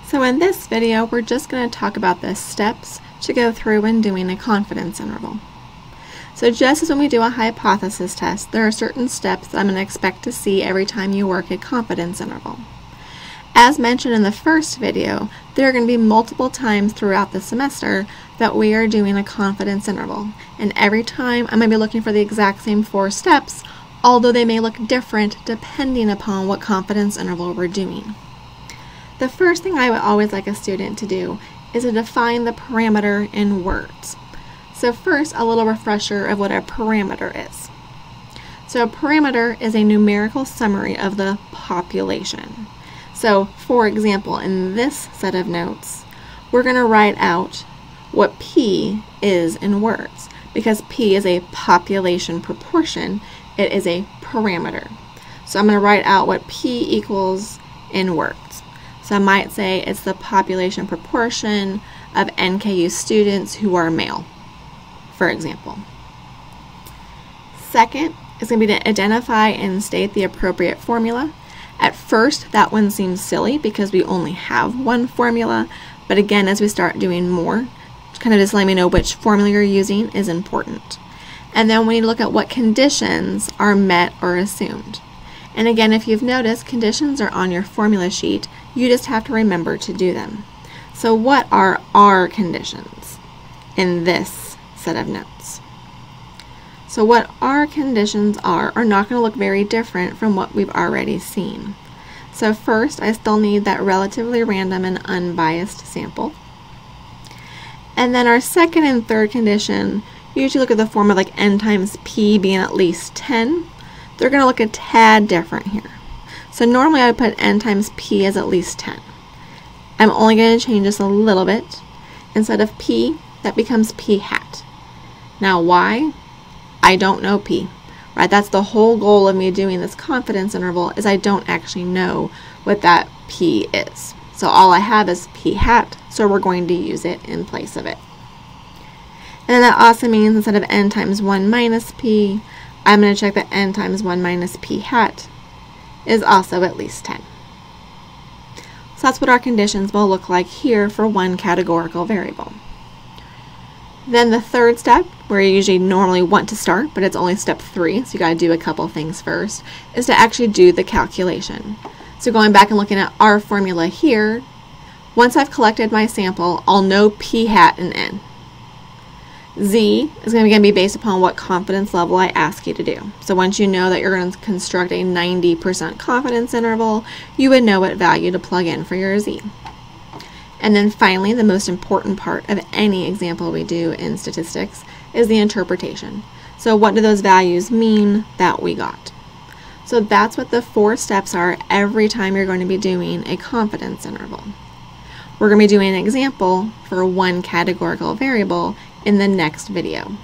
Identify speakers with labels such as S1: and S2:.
S1: So in this video, we're just going to talk about the steps to go through when doing a confidence interval. So just as when we do a hypothesis test, there are certain steps that I'm going to expect to see every time you work a confidence interval. As mentioned in the first video, there are going to be multiple times throughout the semester that we are doing a confidence interval. And every time I'm going to be looking for the exact same 4 steps, although they may look different depending upon what confidence interval we're doing. The first thing I would always like a student to do is to define the parameter in words. So first, a little refresher of what a parameter is. So a parameter is a numerical summary of the population. So for example, in this set of notes, we're going to write out what P is in words. Because P is a population proportion, it is a parameter. So I'm going to write out what P equals in words. So I might say it's the population proportion of NKU students who are male, for example. Second is going to be to identify and state the appropriate formula. At first, that one seems silly because we only have one formula, but again, as we start doing more, kind of just let me know which formula you're using is important. And then we need to look at what conditions are met or assumed. And again, if you've noticed, conditions are on your formula sheet. You just have to remember to do them. So what are our conditions in this set of notes? So what our conditions are not going to look very different from what we've already seen. So first, I still need that relatively random and unbiased sample. And then our second and third condition usually look at the form of like n times p being at least 10. They're going to look a tad different here. So normally I would put n times p as at least 10. I'm only going to change this a little bit. Instead of p, that becomes p hat. Now why? I don't know p. Right? That's the whole goal of me doing this confidence interval, is I don't actually know what that p is. So all I have is p hat, so we're going to use it in place of it. And then that also means instead of n times 1 minus p, I'm going to check that n times 1 minus p hat is also at least 10. So that's what our conditions will look like here for one categorical variable. Then the third step, where you usually normally want to start, but it's only step 3, so you got to do a couple things first, is to actually do the calculation. So going back and looking at our formula here, once I've collected my sample, I'll know p hat and n. Z is going to be based upon what confidence level I ask you to do. So once you know that you're going to construct a 90% confidence interval, you would know what value to plug in for your Z. And then finally, the most important part of any example we do in statistics is the interpretation. So what do those values mean that we got? So that's what the 4 steps are every time you're going to be doing a confidence interval. We're going to be doing an example for one categorical variable in the next video.